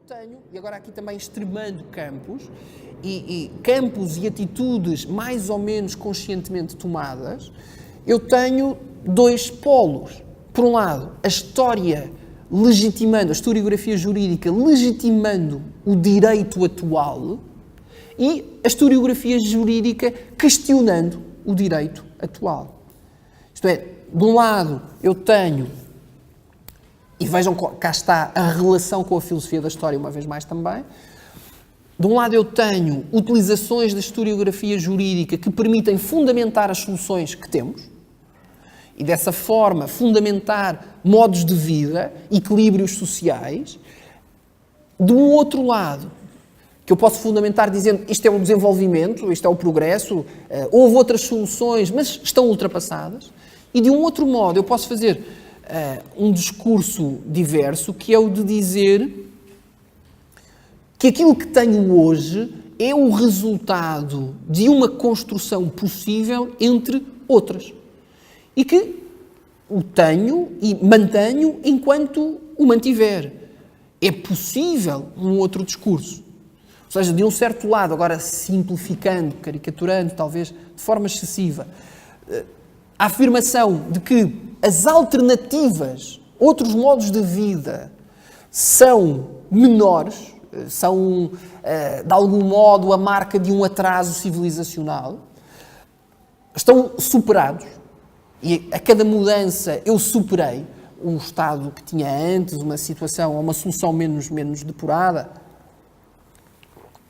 tenho, e agora aqui também extremando campos, e campos e atitudes mais ou menos conscientemente tomadas, eu tenho dois polos. Por um lado, a história legitimando, a historiografia jurídica legitimando o direito atual e a historiografia jurídica questionando o direito atual. Isto é, de um lado eu tenho, e vejam, cá está a relação com a filosofia da história uma vez mais também, de um lado eu tenho utilizações da historiografia jurídica que permitem fundamentar as soluções que temos e dessa forma fundamentar modos de vida, equilíbrios sociais. De um outro lado, que eu posso fundamentar dizendo isto é o desenvolvimento, isto é o progresso, houve outras soluções, mas estão ultrapassadas. E de um outro modo eu posso fazer um discurso diverso, que é o de dizer que aquilo que tenho hoje é o resultado de uma construção possível entre outras. E que o tenho e mantenho enquanto o mantiver. É possível um outro discurso. Ou seja, de um certo lado, agora simplificando, caricaturando, talvez de forma excessiva, a afirmação de que as alternativas, outros modos de vida, são menores, são, de algum modo, a marca de um atraso civilizacional, estão superados. E a cada mudança eu superei um estado que tinha antes, uma situação, uma solução menos depurada,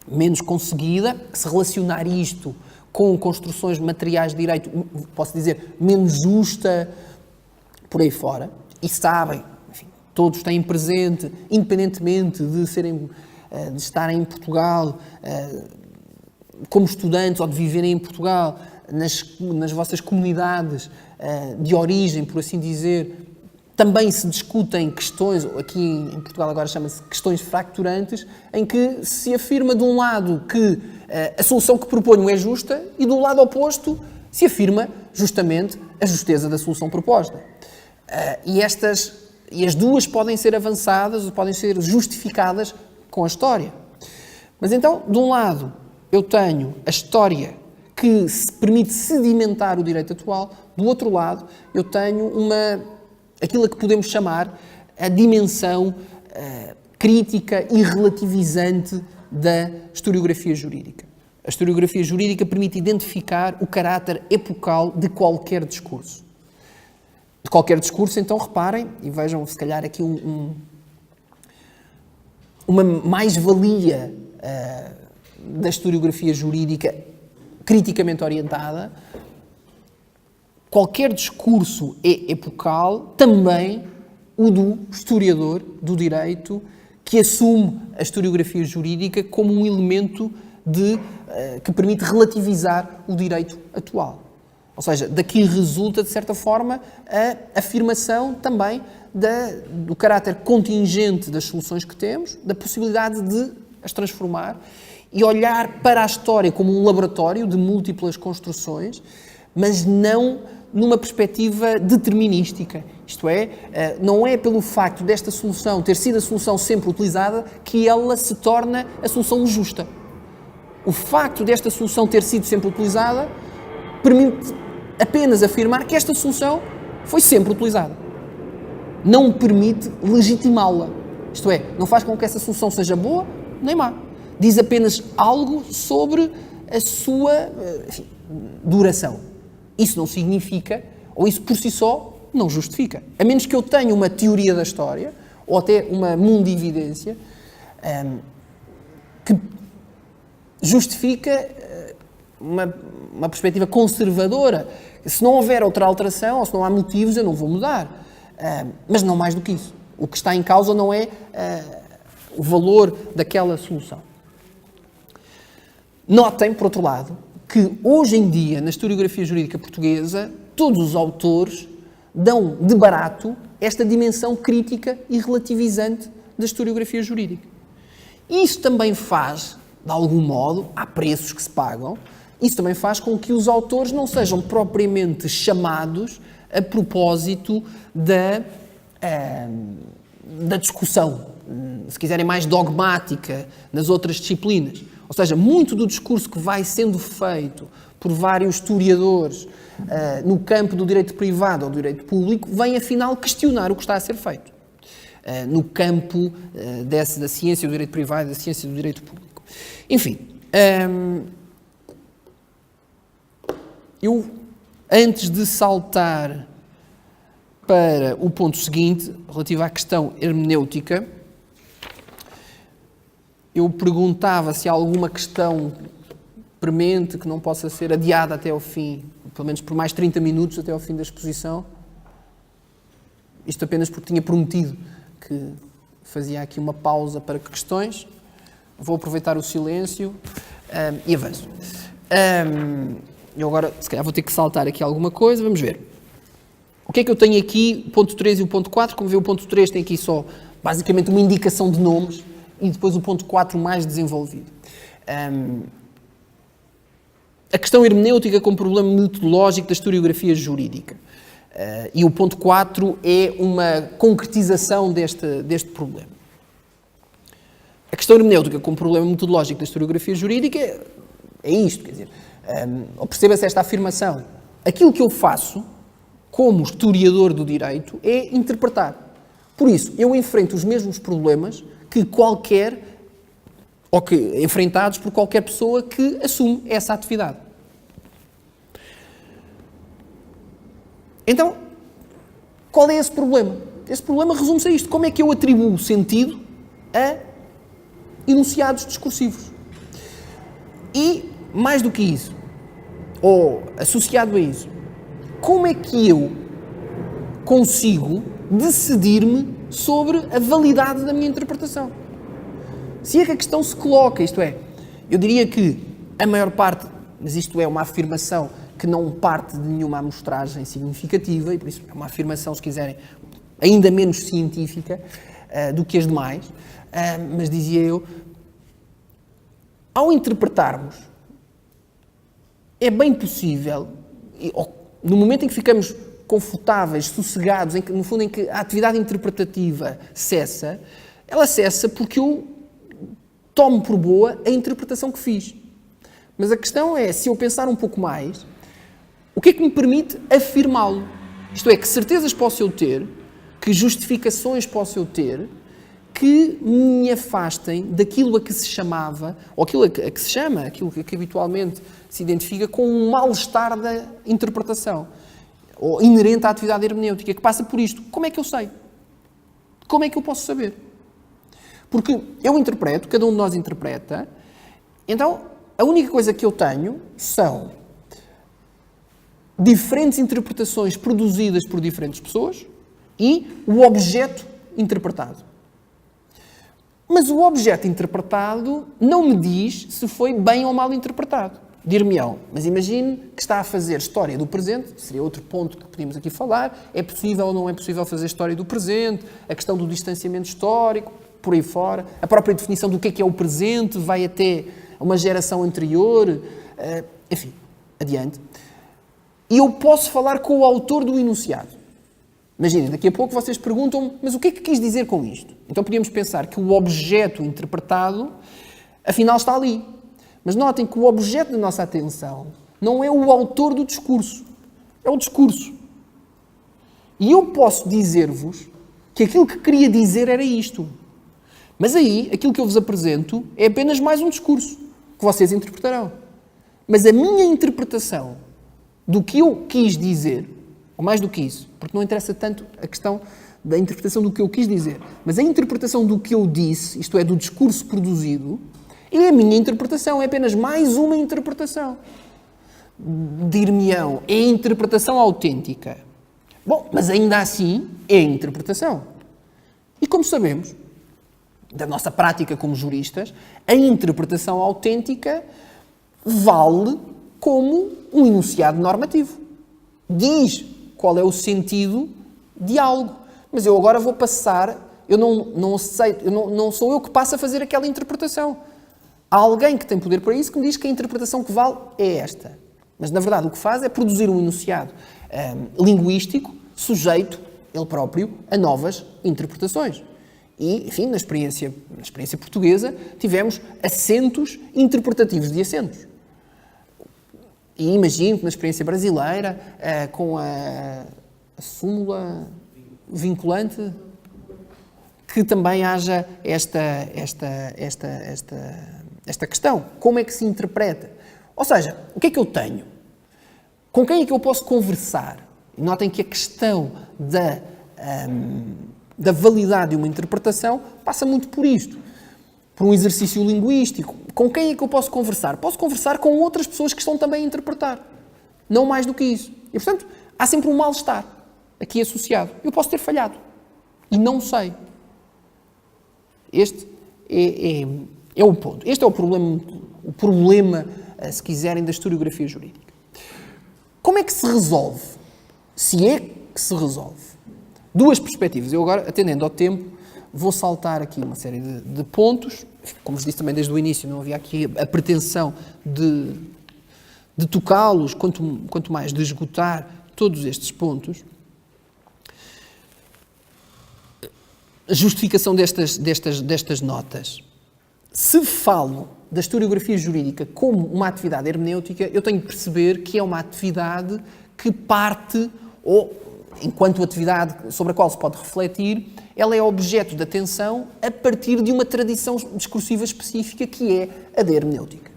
menos conseguida. Se relacionar isto com construções materiais de direito, posso dizer, menos justa, por aí fora. E sabem, enfim, todos têm presente, independentemente de estarem em Portugal como estudantes ou de viverem em Portugal, nas vossas comunidades de origem, por assim dizer, também se discutem questões, aqui em Portugal agora chama-se questões fracturantes, em que se afirma de um lado que a solução que proponho é justa e do lado oposto se afirma justamente a justeza da solução proposta. E as duas podem ser avançadas, podem ser justificadas com a história. Mas então, de um lado, eu tenho a história que se permite sedimentar o direito atual, do outro lado, eu tenho aquilo a que podemos chamar a dimensão crítica e relativizante da historiografia jurídica. A historiografia jurídica permite identificar o caráter epocal de qualquer discurso. De qualquer discurso, então, reparem, e vejam, se calhar, aqui uma mais-valia da historiografia jurídica criticamente orientada. Qualquer discurso é epocal, também o do historiador do direito, que assume a historiografia jurídica como um elemento que permite relativizar o direito atual. Ou seja, daqui resulta, de certa forma, a afirmação também do caráter contingente das soluções que temos, da possibilidade de as transformar e olhar para a história como um laboratório de múltiplas construções, mas não numa perspectiva determinística. Isto é, não é pelo facto desta solução ter sido a solução sempre utilizada que ela se torna a solução justa. O facto desta solução ter sido sempre utilizada permite apenas afirmar que esta solução foi sempre utilizada. Não permite legitimá-la. Isto é, não faz com que essa solução seja boa nem má. Diz apenas algo sobre a sua duração. Isso não significa, ou isso por si só não justifica. A menos que eu tenha uma teoria da história, ou até uma mundividência, que justifica uma perspectiva conservadora. Se não houver outra alteração, ou se não há motivos, eu não vou mudar. Mas não mais do que isso. O que está em causa não é o valor daquela solução. Notem, por outro lado, que hoje em dia, na historiografia jurídica portuguesa, todos os autores dão de barato esta dimensão crítica e relativizante da historiografia jurídica. E isso também faz, de algum modo, há preços que se pagam, isso também faz com que os autores não sejam propriamente chamados a propósito da discussão. se quiserem, mais dogmática nas outras disciplinas. Ou seja, muito do discurso que vai sendo feito por vários historiadores no campo do direito privado ou do direito público vem, afinal, questionar o que está a ser feito. No campo da ciência do direito privado e da ciência do direito público. Enfim, eu, antes de saltar para o ponto seguinte, relativo à questão hermenêutica, eu perguntava se há alguma questão premente que não possa ser adiada até ao fim, pelo menos por mais 30 minutos até ao fim da exposição. Isto apenas porque tinha prometido que fazia aqui uma pausa para questões. Vou aproveitar o silêncio e avanço. Eu agora, se calhar, vou ter que saltar aqui alguma coisa. Vamos ver. O que é que eu tenho aqui? O ponto 3 e o ponto 4. Como vê, o ponto 3 tem aqui só, basicamente, uma indicação de nomes e depois o ponto 4 mais desenvolvido. A questão hermenêutica como problema metodológico da historiografia jurídica. E o ponto 4 é uma concretização deste problema. A questão hermenêutica como problema metodológico da historiografia jurídica é isto, quer dizer, perceba-se esta afirmação. Aquilo que eu faço, como historiador do direito, é interpretar. Por isso, eu enfrento os mesmos problemas que enfrentados por qualquer pessoa que assume essa atividade. Então, qual é esse problema? Esse problema resume-se a isto. Como é que eu atribuo sentido a enunciados discursivos? E, mais do que isso, ou associado a isso, como é que eu consigo decidir-me sobre a validade da minha interpretação? Se é que a questão se coloca, isto é, eu diria que a maior parte, mas isto é uma afirmação que não parte de nenhuma amostragem significativa, e por isso é uma afirmação, se quiserem, ainda menos científica do que as demais, mas dizia eu, ao interpretarmos, é bem possível, no momento em que ficamos confortáveis, sossegados, no fundo em que a atividade interpretativa cessa, ela cessa porque eu tomo por boa a interpretação que fiz. Mas a questão é, se eu pensar um pouco mais, o que é que me permite afirmá-lo? Isto é, que certezas posso eu ter, que justificações posso eu ter, que me afastem daquilo a que se chamava, ou aquilo a que se chama, aquilo que habitualmente se identifica com um mal-estar da interpretação, ou inerente à atividade hermenêutica, que passa por isto. Como é que eu sei? Como é que eu posso saber? Porque eu interpreto, cada um de nós interpreta, então a única coisa que eu tenho são diferentes interpretações produzidas por diferentes pessoas e o objeto interpretado. Mas o objeto interpretado não me diz se foi bem ou mal interpretado. Dir-me-ão, mas imagine que está a fazer história do presente, seria outro ponto que podíamos aqui falar, é possível ou não é possível fazer história do presente, a questão do distanciamento histórico, por aí fora, a própria definição do que é o presente, vai até uma geração anterior, enfim, adiante. E eu posso falar com o autor do enunciado. Imaginem, daqui a pouco vocês perguntam-me, mas o que é que quis dizer com isto? Então podíamos pensar que o objeto interpretado, afinal, está ali. Mas notem que o objeto da nossa atenção não é o autor do discurso, é o discurso. E eu posso dizer-vos que aquilo que queria dizer era isto. Mas aí, aquilo que eu vos apresento é apenas mais um discurso que vocês interpretarão. Mas a minha interpretação do que eu quis dizer, ou mais do que isso, porque não interessa tanto a questão da interpretação do que eu quis dizer, mas a interpretação do que eu disse, isto é, do discurso produzido, é a minha interpretação, é apenas mais uma interpretação. Dir-me-ão, é a interpretação autêntica. Bom, mas ainda assim é a interpretação. E como sabemos, da nossa prática como juristas, a interpretação autêntica vale como um enunciado normativo. Diz qual é o sentido de algo. Mas eu agora vou passar, não sou eu que passo a fazer aquela interpretação. Há alguém que tem poder para isso que me diz que a interpretação que vale é esta. Mas, na verdade, o que faz é produzir um enunciado linguístico sujeito, ele próprio, a novas interpretações. E, enfim, na experiência portuguesa, tivemos assentos interpretativos de assentos. E imagino que na experiência brasileira, com a súmula vinculante, que também haja esta questão. Como é que se interpreta? Ou seja, o que é que eu tenho? Com quem é que eu posso conversar? Notem que a questão da validade de uma interpretação passa muito por isto. Por um exercício linguístico. Com quem é que eu posso conversar? Posso conversar com outras pessoas que estão também a interpretar. Não mais do que isso. E, portanto, há sempre um mal-estar aqui associado. Eu posso ter falhado. E não sei. Este é o ponto. Este é o problema, se quiserem, da historiografia jurídica. Como é que se resolve? Se é que se resolve? Duas perspectivas. Eu agora, atendendo ao tempo, vou saltar aqui uma série de pontos. Como vos disse também desde o início, não havia aqui a pretensão de tocá-los, quanto mais de esgotar todos estes pontos. A justificação destas notas. Se falo da historiografia jurídica como uma atividade hermenêutica, eu tenho de perceber que é uma atividade que parte, ou enquanto atividade sobre a qual se pode refletir, ela é objeto de atenção a partir de uma tradição discursiva específica que é a da hermenêutica.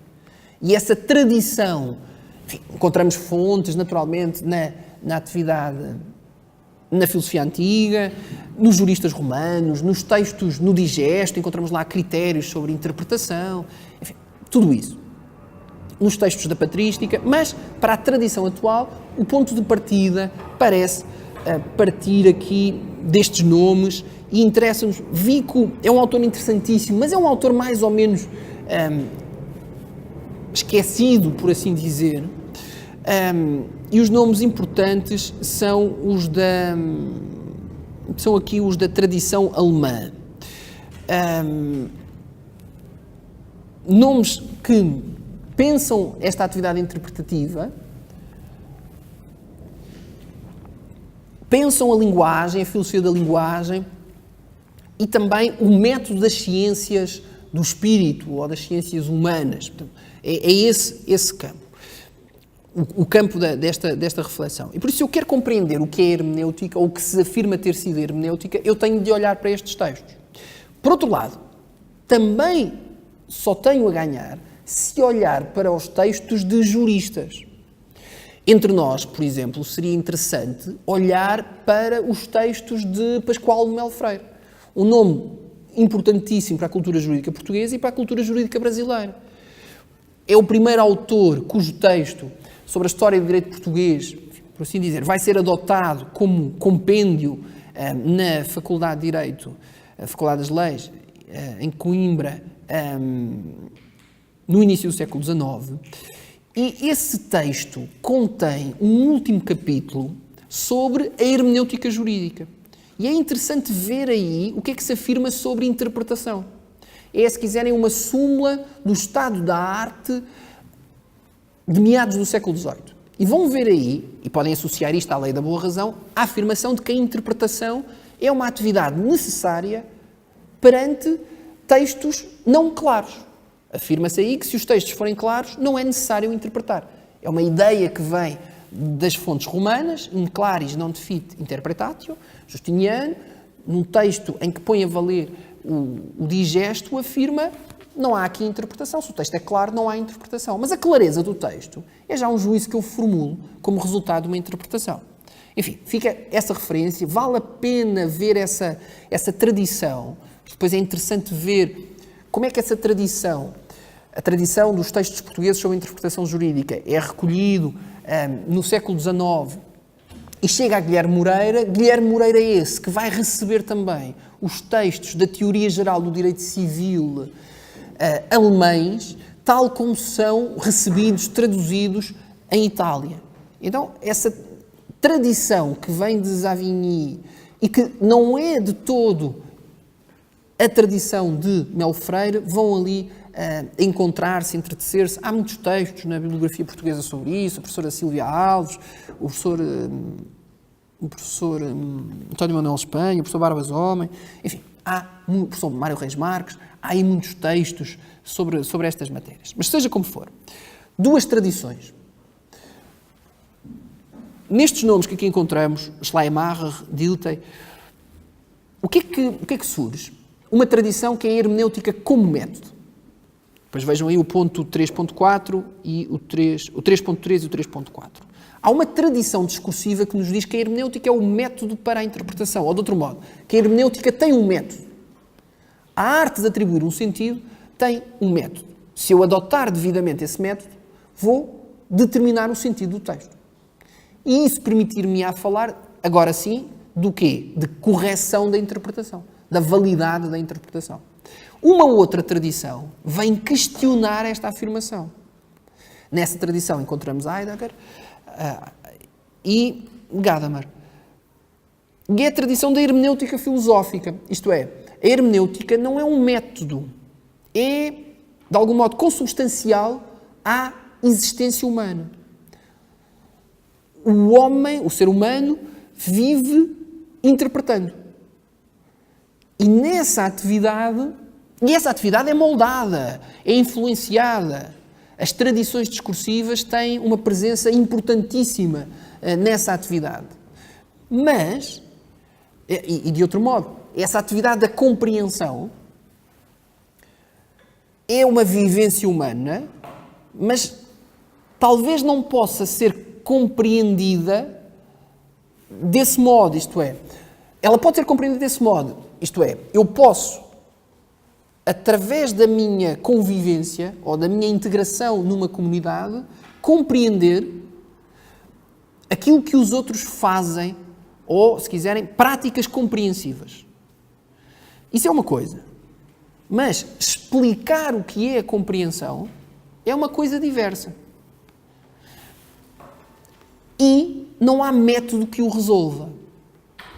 E essa tradição, enfim, encontramos fontes, naturalmente, na atividade, na filosofia antiga, nos juristas romanos, nos textos, no digesto, encontramos lá critérios sobre interpretação, enfim, tudo isso. Nos textos da patrística, mas para a tradição atual, o ponto de partida parece partir aqui destes nomes e interessa-nos. Vico é um autor interessantíssimo, mas é um autor mais ou menos esquecido, por assim dizer. E os nomes importantes são aqui os da tradição alemã. Nomes que pensam esta atividade interpretativa, pensam a linguagem, a filosofia da linguagem e também o método das ciências do espírito ou das ciências humanas. Portanto, é esse campo. O campo desta reflexão. E por isso, se eu quero compreender o que é hermenêutica ou o que se afirma ter sido hermenêutica, eu tenho de olhar para estes textos. Por outro lado, também só tenho a ganhar se olhar para os textos de juristas. Entre nós, por exemplo, seria interessante olhar para os textos de Pascoal de Melo Freire. Um nome importantíssimo para a cultura jurídica portuguesa e para a cultura jurídica brasileira. É o primeiro autor cujo texto sobre a história do direito português, por assim dizer, vai ser adotado como compêndio na Faculdade de Direito, a Faculdade das Leis, em Coimbra, no início do século XIX. E esse texto contém um último capítulo sobre a hermenêutica jurídica. E é interessante ver aí o que é que se afirma sobre interpretação. É, se quiserem, uma súmula do estado da arte de meados do século XVIII. E vão ver aí, e podem associar isto à lei da boa razão, a afirmação de que a interpretação é uma atividade necessária perante textos não claros. Afirma-se aí que, se os textos forem claros, não é necessário interpretar. É uma ideia que vem das fontes romanas, in claris non fit interpretatio, Justiniano, num texto em que põe a valer o digesto, afirma: não há aqui interpretação. Se o texto é claro, não há interpretação. Mas a clareza do texto é já um juízo que eu formulo como resultado de uma interpretação. Enfim, fica essa referência. Vale a pena ver essa tradição. Depois é interessante ver como é que essa tradição, a tradição dos textos portugueses sobre a interpretação jurídica, é recolhido no século XIX e chega a Guilherme Moreira. Guilherme Moreira é esse que vai receber também os textos da teoria geral do direito civil alemães, tal como são recebidos, traduzidos em Itália. Então, essa tradição que vem de Savigny e que não é de todo a tradição de Melo Freire, vão ali encontrar-se, entretecer-se. Há muitos textos na bibliografia portuguesa sobre isso, a professora Silvia Alves, o professor António Manuel Espanha, o professor Barbas Homem, enfim, professor Mário Reis Marques, há aí muitos textos sobre estas matérias. Mas seja como for, duas tradições. Nestes nomes que aqui encontramos, Schleiermacher, Dilthey, o que é que surge? Uma tradição que é a hermenêutica como método. Depois vejam aí o ponto 3.4 e o 3.3 e o 3.4. Há uma tradição discursiva que nos diz que a hermenêutica é o método para a interpretação, ou de outro modo, que a hermenêutica tem um método. A arte de atribuir um sentido tem um método. Se eu adotar devidamente esse método, vou determinar o sentido do texto. E isso permitir-me-á falar, agora sim, do quê? De correção da interpretação, da validade da interpretação. Uma outra tradição vem questionar esta afirmação. Nessa tradição encontramos Heidegger e Gadamer. E é a tradição da hermenêutica filosófica. Isto é, a hermenêutica não é um método, é, de algum modo, consubstancial à existência humana. O homem, o ser humano, vive interpretando. E nessa atividade, e essa atividade é moldada, é influenciada. As tradições discursivas têm uma presença importantíssima nessa atividade. Mas, e de outro modo, essa atividade da compreensão é uma vivência humana, mas talvez não possa ser compreendida desse modo, isto é, ela pode ser compreendida desse modo, isto é, eu posso, através da minha convivência ou da minha integração numa comunidade, compreender aquilo que os outros fazem ou, se quiserem, práticas compreensivas. Isso é uma coisa. Mas explicar o que é a compreensão é uma coisa diversa. E não há método que o resolva.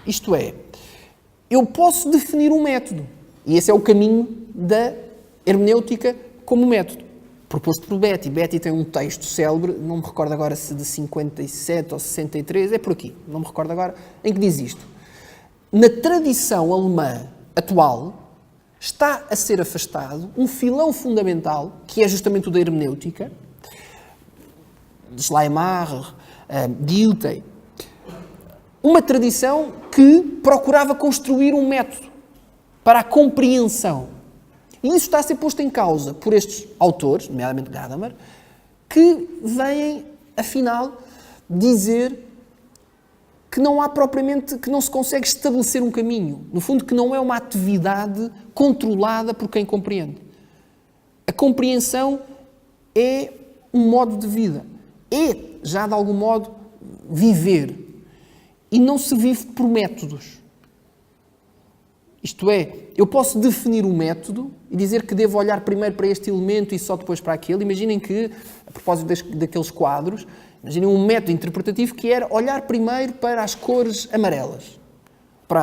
Isto é, eu posso definir um método. E esse é o caminho da hermenêutica como método. Proposto por Betti. Betti tem um texto célebre, não me recordo agora se de 57 ou 63, é por aqui, não me recordo agora, em que diz isto. Na tradição alemã atual, está a ser afastado um filão fundamental, que é justamente o da hermenêutica, de Schleiermacher, Dilthey, uma tradição que procurava construir um método para a compreensão. E isso está a ser posto em causa por estes autores, nomeadamente Gadamer, que vêm, afinal, dizer que não há propriamente, que não se consegue estabelecer um caminho. No fundo, que não é uma atividade controlada por quem compreende. A compreensão é um modo de vida. É, já de algum modo, viver. E não se vive por métodos. Isto é, eu posso definir um método e dizer que devo olhar primeiro para este elemento e só depois para aquele. Imaginem que, a propósito daqueles quadros, imaginem um método interpretativo que era olhar primeiro para as cores amarelas,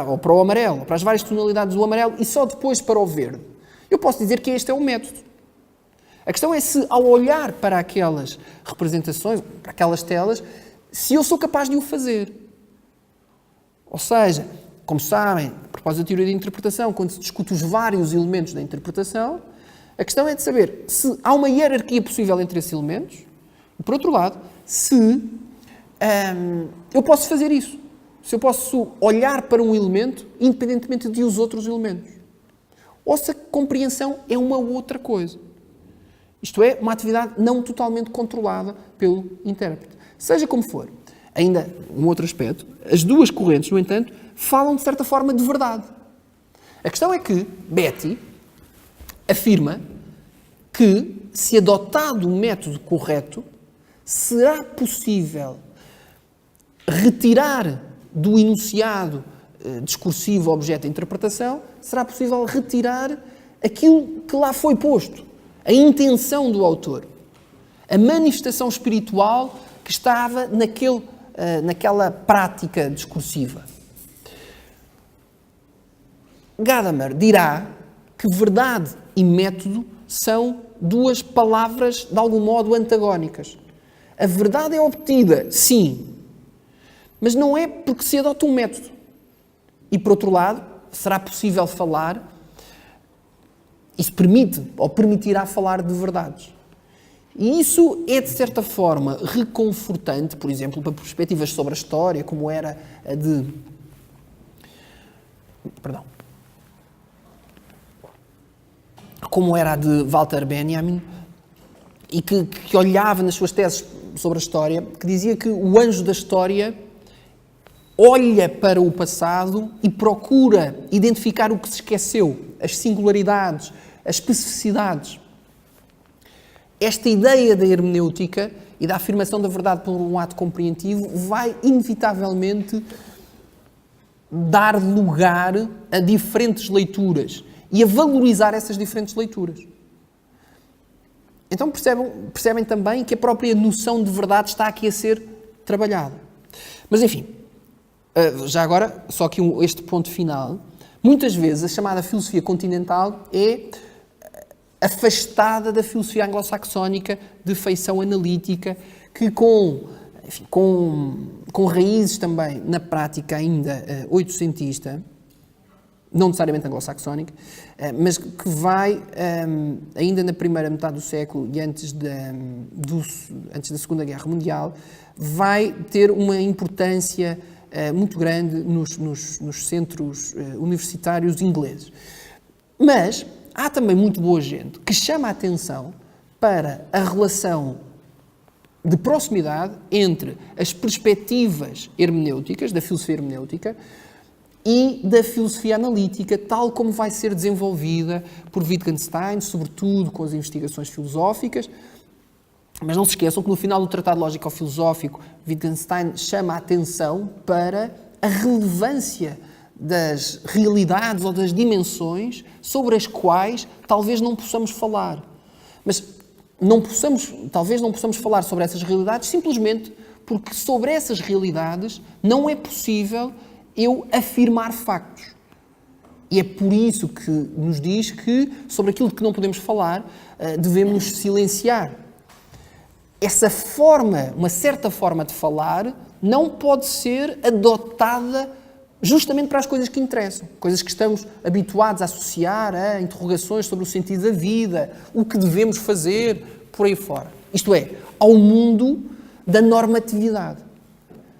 ou para o amarelo, para as várias tonalidades do amarelo e só depois para o verde. Eu posso dizer que este é o método. A questão é se, ao olhar para aquelas representações, para aquelas telas, se eu sou capaz de o fazer. Ou seja, como sabem, a propósito da teoria da interpretação, quando se discute os vários elementos da interpretação, a questão é de saber se há uma hierarquia possível entre esses elementos e, por outro lado, se eu posso fazer isso. Se eu posso olhar para um elemento independentemente de os outros elementos. Ou se a compreensão é uma outra coisa. Isto é, uma atividade não totalmente controlada pelo intérprete. Seja como for, ainda um outro aspecto, as duas correntes, no entanto, falam de certa forma de verdade. A questão é que Betti afirma que, se adotado o método correto, será possível retirar do enunciado discursivo objeto de interpretação, será possível retirar aquilo que lá foi posto, a intenção do autor, a manifestação espiritual que estava naquela prática discursiva. Gadamer dirá que verdade e método são duas palavras, de algum modo, antagónicas. A verdade é obtida, sim, mas não é porque se adota um método. E, por outro lado, será possível falar, isso permite, ou permitirá falar de verdades. E isso é, de certa forma, reconfortante, por exemplo, para perspectivas sobre a história, como era a de... Como era a de Walter Benjamin, e que olhava nas suas teses sobre a história, que dizia que o anjo da história olha para o passado e procura identificar o que se esqueceu, as singularidades, as especificidades. Esta ideia da hermenêutica e da afirmação da verdade por um ato compreensitivo vai, inevitavelmente, dar lugar a diferentes leituras e a valorizar essas diferentes leituras. Então percebem também que a própria noção de verdade está aqui a ser trabalhada. Mas, enfim, já agora, só aqui este ponto final. Muitas vezes a chamada filosofia continental é afastada da filosofia anglo-saxónica de feição analítica, que com raízes também na prática ainda oitocentista, não necessariamente anglo-saxónica, mas que vai, ainda na primeira metade do século e antes da Segunda Guerra Mundial, vai ter uma importância muito grande nos centros universitários ingleses. Mas há também muito boa gente que chama a atenção para a relação de proximidade entre as perspectivas hermenêuticas, da filosofia hermenêutica, e da filosofia analítica, tal como vai ser desenvolvida por Wittgenstein, sobretudo com as investigações filosóficas. Mas não se esqueçam que no final do Tratado Lógico-Filosófico, Wittgenstein chama a atenção para a relevância das realidades ou das dimensões sobre as quais talvez não possamos falar. Mas talvez não possamos falar sobre essas realidades simplesmente porque sobre essas realidades não é possível eu afirmar factos. E é por isso que nos diz que sobre aquilo que não podemos falar devemos nos silenciar. Essa forma, uma certa forma de falar, não pode ser adotada justamente para as coisas que interessam, coisas que estamos habituados a associar a interrogações sobre o sentido da vida, o que devemos fazer, por aí fora. Isto é, ao mundo da normatividade.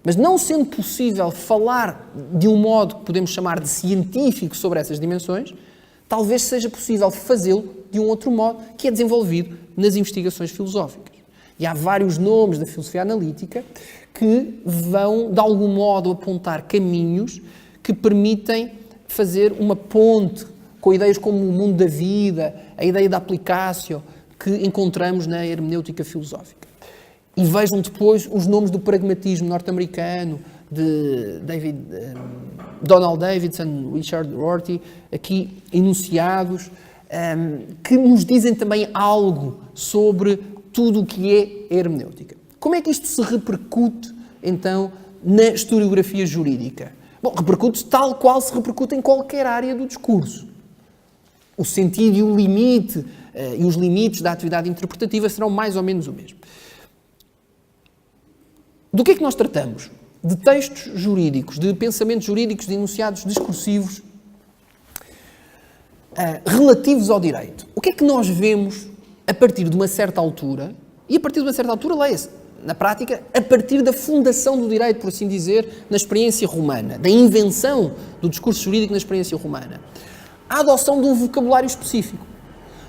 Mas não sendo possível falar de um modo que podemos chamar de científico sobre essas dimensões, talvez seja possível fazê-lo de um outro modo que é desenvolvido nas investigações filosóficas. E há vários nomes da filosofia analítica que vão, de algum modo, apontar caminhos que permitem fazer uma ponte com ideias como o mundo da vida, a ideia da aplicatio, que encontramos na hermenêutica filosófica. E vejam depois os nomes do pragmatismo norte-americano, de Donald Davidson, Richard Rorty, aqui enunciados, que nos dizem também algo sobre tudo o que é hermenêutica. Como é que isto se repercute, então, na historiografia jurídica? Bom, repercute tal qual se repercute em qualquer área do discurso. O sentido e o limite, e os limites da atividade interpretativa serão mais ou menos o mesmo. Do que é que nós tratamos? De textos jurídicos, de pensamentos jurídicos, de enunciados discursivos relativos ao direito. O que é que nós vemos a partir de uma certa altura, e a partir de uma certa altura, leia-se, na prática, a partir da fundação do direito, por assim dizer, na experiência romana, da invenção do discurso jurídico na experiência romana? A adoção de um vocabulário específico.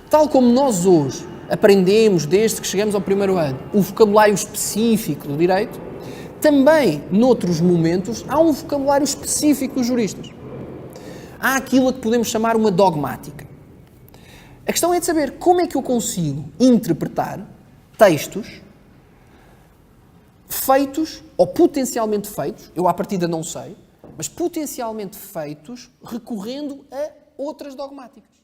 Tal como nós hoje aprendemos, desde que chegamos ao primeiro ano, o vocabulário específico do direito, também, noutros momentos, há um vocabulário específico dos juristas. Há aquilo a que podemos chamar uma dogmática. A questão é de saber como é que eu consigo interpretar textos feitos, ou potencialmente feitos, eu à partida não sei, mas potencialmente feitos recorrendo a outras dogmáticas.